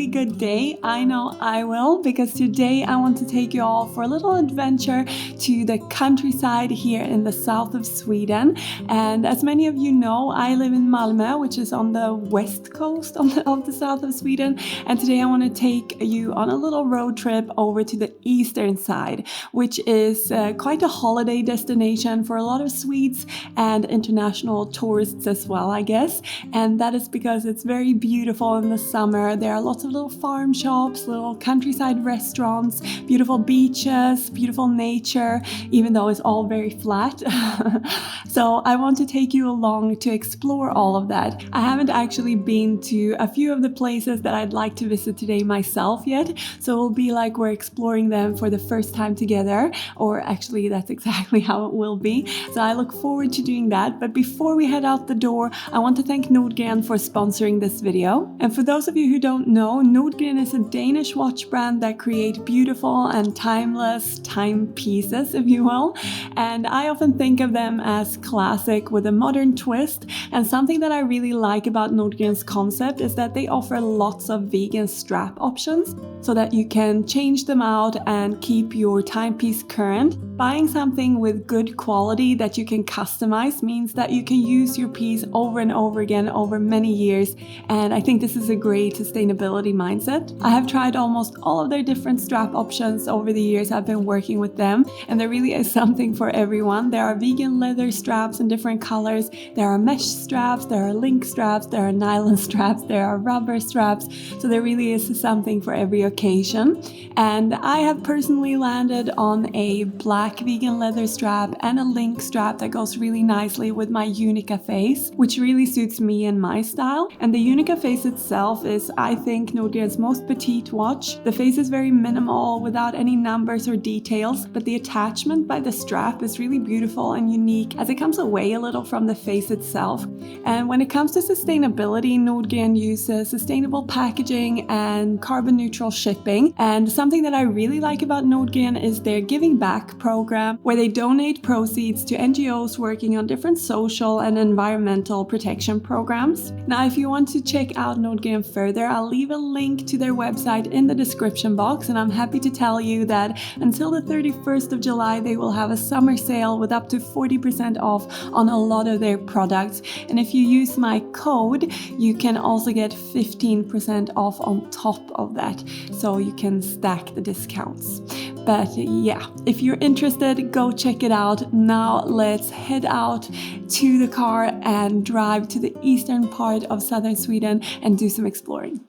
good day. I know I will, because today I want to take you all for a little adventure to the countryside here in the south of Sweden. And as many of you know, I live in Malmö, which is on the west coast of the south of Sweden. And today I want to take you on a little road trip over to the eastern side, which is quite a holiday destination for a lot of Swedes and international tourists as well, I guess. And that is because it's very beautiful in the summer. There are lots of little farm shops, little countryside restaurants, beautiful beaches, beautiful nature, even though it's all very flat. So I want to take you along to explore all of that. I haven't actually been to a few of the places that I'd like to visit today myself yet, so it'll be like we're exploring them for the first time together, or actually that's exactly how it will be. So I look forward to doing that. But before we head out the door, I want to thank Nordgreen for sponsoring this video. And for those of you who don't know, Nordgreen is a Danish watch brand that create beautiful and timeless timepieces, if you will. And I often think of them as classic with a modern twist. And something that I really like about Nordgreen's concept is that they offer lots of vegan strap options so that you can change them out and keep your timepiece current. Buying something with good quality that you can customize means that you can use your piece over and over again over many years, and I think this is a great sustainability mindset. I have tried almost all of their different strap options over the years I've been working with them, and there really is something for everyone. There are vegan leather straps in different colors, there are mesh straps, there are link straps, there are nylon straps, there are rubber straps, so there really is something for every occasion. And I have personally landed on a black vegan leather strap and a link strap that goes really nicely with my Unica face, which really suits me and my style. And the Unica face itself is, I think, Nordgreen's most petite watch. The face is very minimal without any numbers or details, but the attachment by the strap is really beautiful and unique as it comes away a little from the face itself. And when it comes to sustainability, Nordgreen uses sustainable packaging and carbon neutral shipping. And something that I really like about Nordgreen is their giving back program, where they donate proceeds to NGOs working on different social and environmental protection programs. Now, if you want to check out Nordgreen further, I'll leave a link to their website in the description box, and I'm happy to tell you that until the 31st of July, they will have a summer sale with up to 40% off on a lot of their products. And if you use my code, you can also get 15% off on top of that, so you can stack the discounts. But yeah, if you're interested, go check it out. Now let's head out to the car and drive to the eastern part of southern Sweden and do some exploring.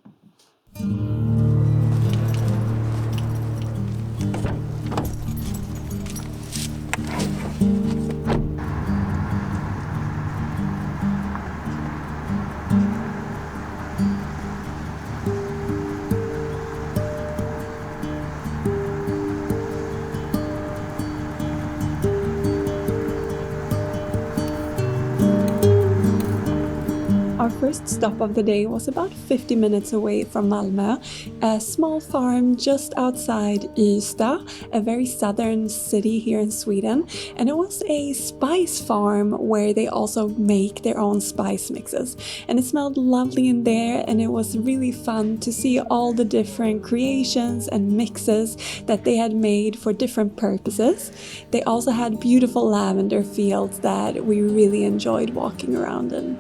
Our first stop of the day was about 50 minutes away from Malmö, a small farm just outside Ystad, a very southern city here in Sweden. And it was a spice farm where they also make their own spice mixes. And it smelled lovely in there, and it was really fun to see all the different creations and mixes that they had made for different purposes. They also had beautiful lavender fields that we really enjoyed walking around in.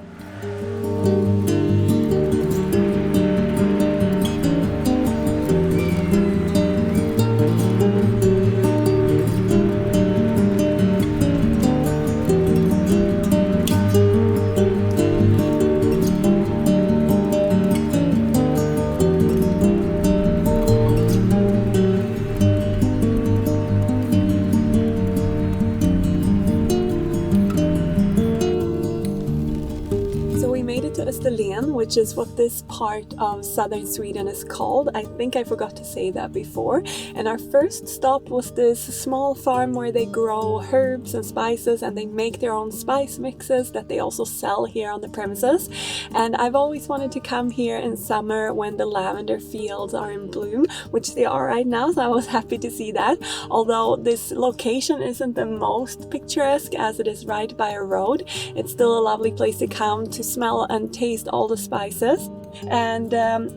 Österlen, which is what this part of southern Sweden is called. I think I forgot to say that before. And our first stop was this small farm where they grow herbs and spices, and they make their own spice mixes that they also sell here on the premises. And I've always wanted to come here in summer when the lavender fields are in bloom, which they are right now, so I was happy to see that. Although this location isn't the most picturesque as it is right by a road, it's still a lovely place to come to smell and taste all the spices. And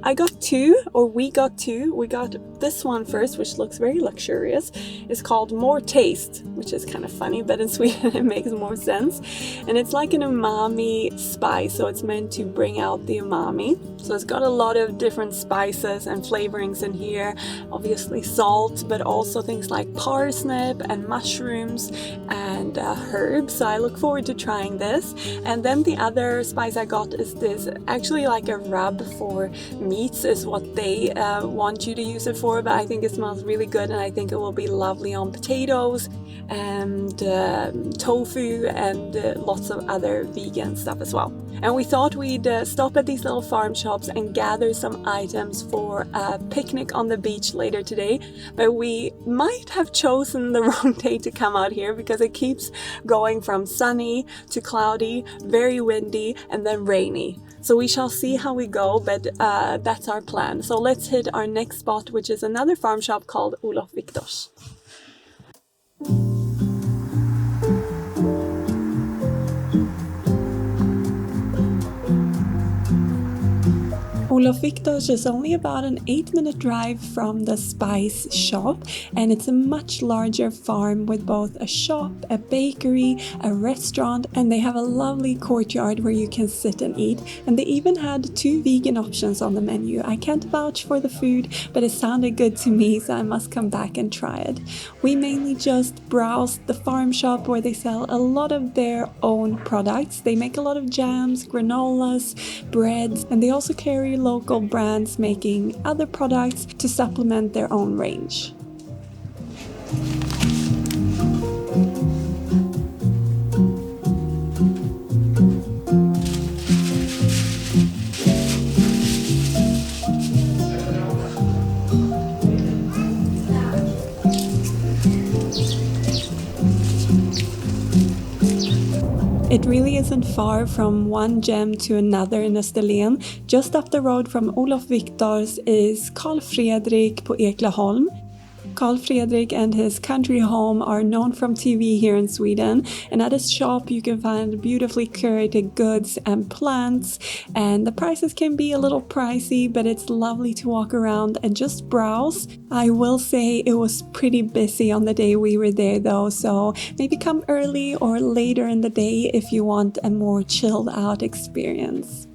we got two. We got this one first, which looks very luxurious. It's called More Taste, which is kind of funny, but in Sweden it makes more sense. And it's like an umami spice, so it's meant to bring out the umami. So it's got a lot of different spices and flavorings in here. Obviously salt, but also things like parsnip and mushrooms and herbs. So I look forward to trying this. And then the other spice I got is this, actually like a rub for meats is what they want you to use it for, but I think it smells really good and I think it will be lovely on potatoes and tofu and lots of other vegan stuff as well. And we thought we'd stop at these little farm shops and gather some items for a picnic on the beach later today, but we might have chosen the wrong day to come out here because it keeps going from sunny to cloudy, very windy, and then rainy. So we shall see how we go, but that's our plan. So let's hit our next spot, which is another farm shop called Olof Viktors. Olof Viktors is only about an 8-minute drive from the spice shop, and it's a much larger farm with both a shop, a bakery, a restaurant, and they have a lovely courtyard where you can sit and eat. And they even had 2 vegan options on the menu. I can't vouch for the food, but it sounded good to me, so I must come back and try it. We mainly just browsed the farm shop where they sell a lot of their own products. They make a lot of jams, granolas, breads, and they also carry local brands making other products to supplement their own range. It really isn't far from one gem to another in Österlen. Just up the road from Olof Viktors is Karl på Eklaholm. Karl Fredfrik and his country home are known from TV here in Sweden, and at his shop you can find beautifully curated goods and plants, and the prices can be a little pricey, but it's lovely to walk around and just browse. I will say it was pretty busy on the day we were there though, so maybe come early or later in the day if you want a more chilled out experience.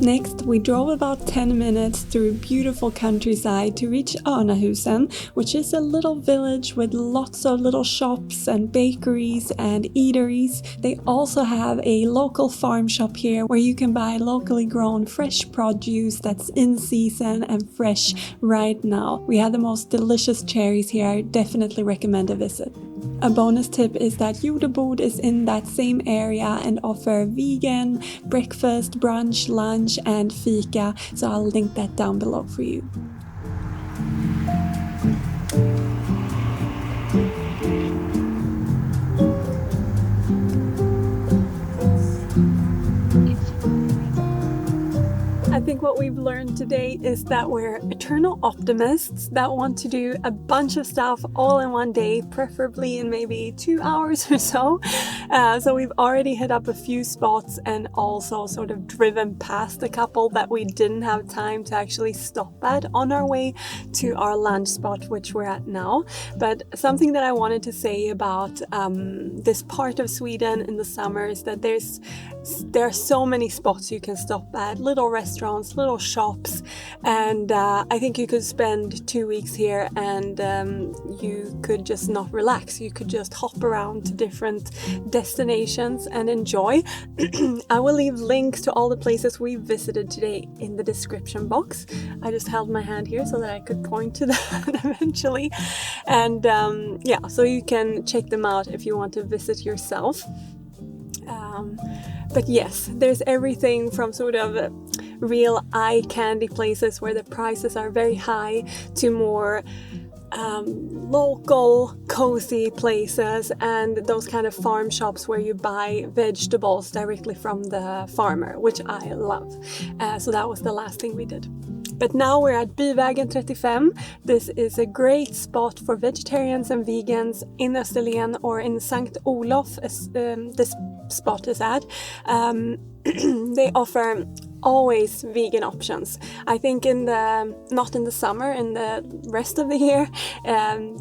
Next, we drove about 10 minutes through beautiful countryside to reach Örnahusen, which is a little village with lots of little shops and bakeries and eateries. They also have a local farm shop here where you can buy locally grown fresh produce that's in season and fresh right now. We had the most delicious cherries here. I definitely recommend a visit. A bonus tip is that Jordebord is in that same area and offer vegan, breakfast, brunch, lunch and fika, so I'll link that down below for you. I think what we've learned today is that we're eternal optimists that want to do a bunch of stuff all in one day, preferably in maybe 2 hours or so. So we've already hit up a few spots and also sort of driven past a couple that we didn't have time to actually stop at on our way to our lunch spot, which we're at now. But something that I wanted to say about this part of Sweden in the summer is that there are so many spots you can stop at, little restaurants, little shops, and I think you could spend 2 weeks here and you could just not relax. You could just hop around to different destinations and enjoy. I will leave links to all the places we visited today in the description box. I just held my hand here so that I could point to that eventually. And yeah, so you can check them out if you want to visit yourself. But yes, there's everything from sort of real eye candy places where the prices are very high to more local cozy places and those kind of farm shops where you buy vegetables directly from the farmer, which I love. So that was the last thing we did. But now we're at Byvägen 35. This is a great spot for vegetarians and vegans in Österlen, or in Sankt Olof, as this spot is at. They offer always vegan options. I think not in the summer, in the rest of the year,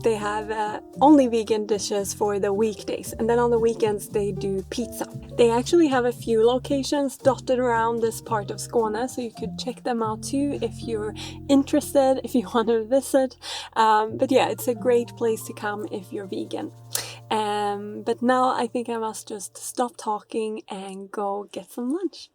they have only vegan dishes for the weekdays, and then on the weekends they do pizza. They actually have a few locations dotted around this part of Skåne, so you could check them out too if you're interested, if you want to visit. But yeah, it's a great place to come if you're vegan. But now I think I must just stop talking and go get some lunch.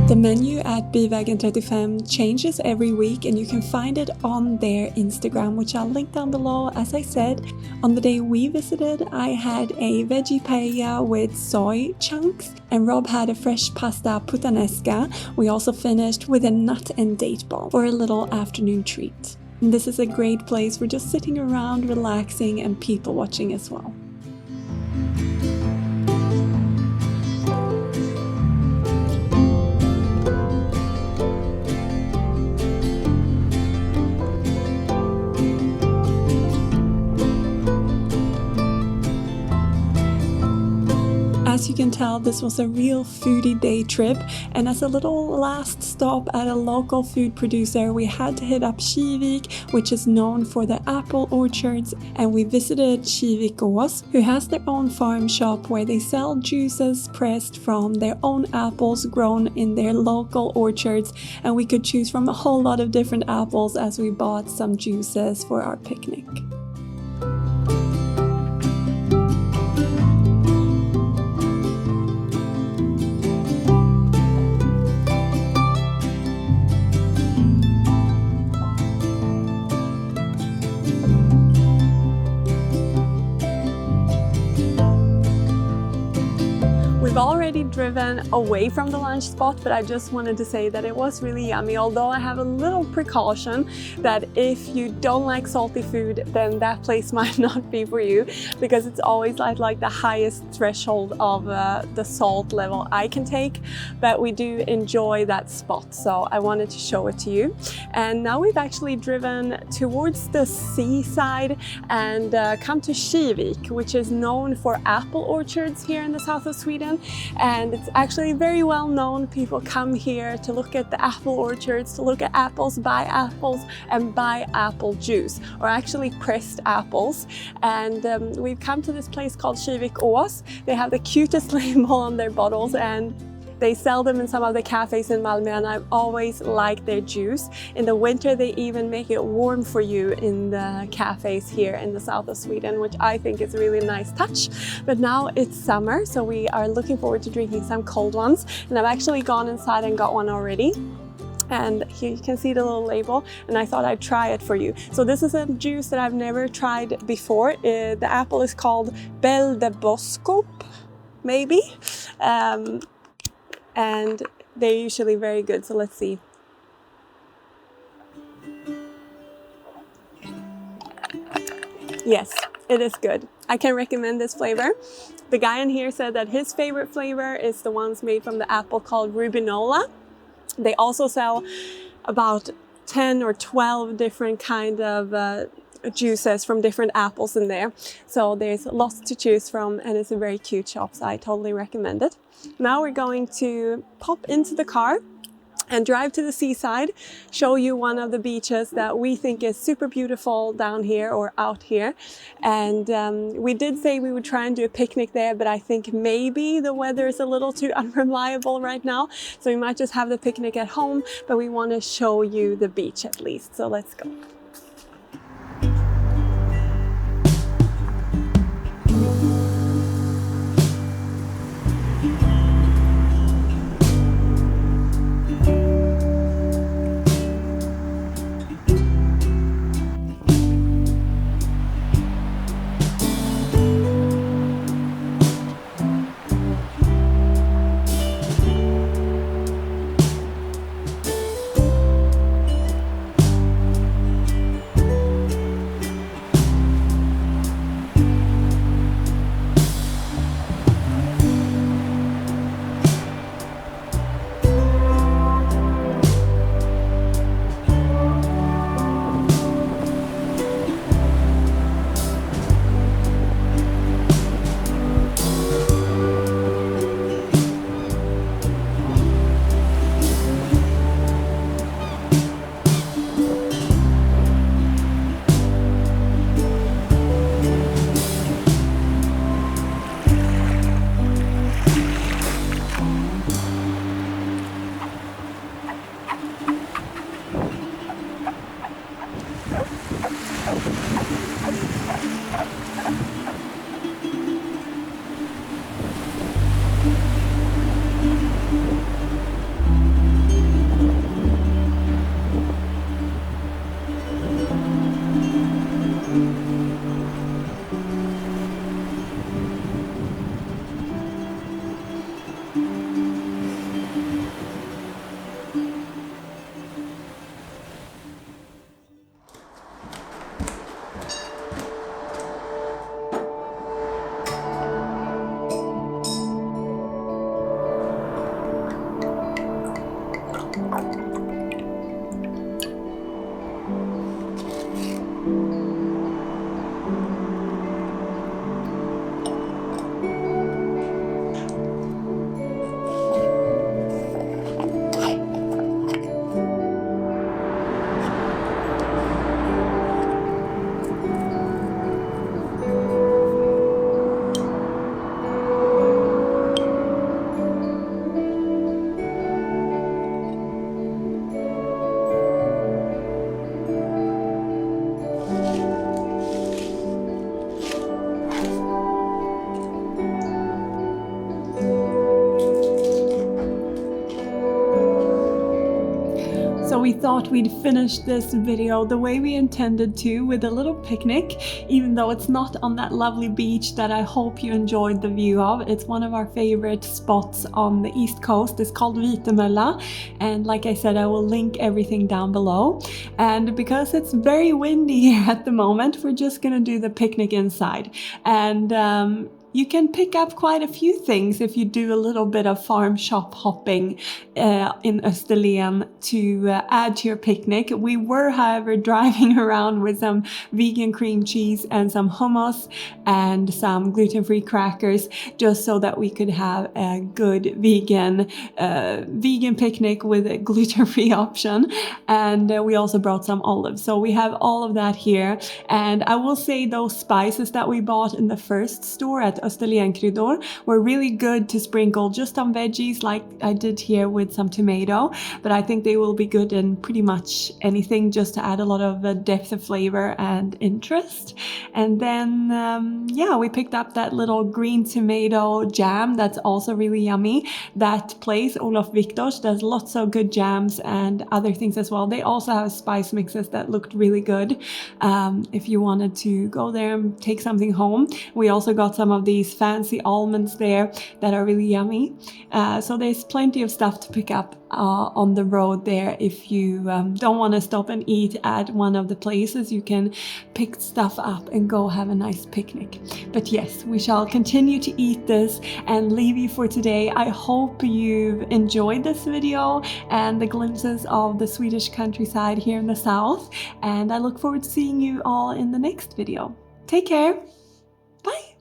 The menu at Byvägen 35 changes every week, and you can find it on their Instagram, which I'll link down below. As I said, on the day we visited, I had a veggie paella with soy chunks, and Rob had a fresh pasta puttanesca. We also finished with a nut and date ball for a little afternoon treat. And this is a great place for just sitting around, relaxing, and people watching as well. As you can tell, this was a real foodie day trip, and as a little last stop at a local food producer, we had to hit up Kivikås, which is known for the apple orchards, and we visited Kivikås, who has their own farm shop where they sell juices pressed from their own apples grown in their local orchards, and we could choose from a whole lot of different apples as we bought some juices for our picnic. We've already driven away from the lunch spot, but I just wanted to say that it was really yummy, although I have a little precaution that if you don't like salty food, then that place might not be for you, because it's always like the highest threshold of the salt level I can take, but we do enjoy that spot, so I wanted to show it to you. And now we've actually driven towards the seaside and come to Kivik, which is known for apple orchards here in the south of Sweden. And it's actually very well known. People come here to look at the apple orchards, to look at apples, buy apples, and buy apple juice, or actually pressed apples. And we've come to this place called Kivikås. They have the cutest label on their bottles, and they sell them in some of the cafes in Malmö, and I've always liked their juice. In the winter, they even make it warm for you in the cafes here in the south of Sweden, which I think is a really nice touch. But now it's summer, so we are looking forward to drinking some cold ones. And I've actually gone inside and got one already. And here you can see the little label, and I thought I'd try it for you. So this is a juice that I've never tried before. The apple is called Belle de Boskop, maybe. And they're usually very good, so let's see. Yes, it is good. I can recommend this flavor. The guy in here said that his favorite flavor is the ones made from the apple called Vitemölla. They also sell about 10 or 12 different kind of juices from different apples in there. So there's lots to choose from, and it's a very cute shop, so I totally recommend it. Now we're going to pop into the car and drive to the seaside, show you one of the beaches that we think is super beautiful down here or out here. And we did say we would try and do a picnic there, but I think maybe the weather is a little too unreliable right now, so we might just have the picnic at home, but we want to show you the beach at least. So let's go. So we thought we'd finish this video the way we intended to, with a little picnic, even though it's not on that lovely beach that I hope you enjoyed the view of. It's one of our favorite spots on the East Coast. It's called Vitemölla, and like I said, I will link everything down below. And because it's very windy here at the moment, we're just gonna do the picnic inside. And you can pick up quite a few things if you do a little bit of farm shop hopping in Österlen to add to your picnic. We were, however, driving around with some vegan cream cheese and some hummus and some gluten-free crackers, just so that we could have a good vegan picnic with a gluten-free option. And we also brought some olives. So we have all of that here. And I will say those spices that we bought in the first store at Österlenkryddor were really good to sprinkle just on veggies, like I did here with some tomato, but I think they will be good in pretty much anything, just to add a lot of depth of flavor and interest. And then yeah, we picked up that little green tomato jam that's also really yummy. That place, Olof Viktors, does lots of good jams and other things as well. They also have spice mixes that looked really good if you wanted to go there and take something home. We also got some of these fancy almonds there that are really yummy. So there's plenty of stuff to pick up on the road there. If you don't want to stop and eat at one of the places, you can pick stuff up and go have a nice picnic. But yes, we shall continue to eat this and leave you for today. I hope you've enjoyed this video and the glimpses of the Swedish countryside here in the south, and I look forward to seeing you all in the next video. Take care. Bye.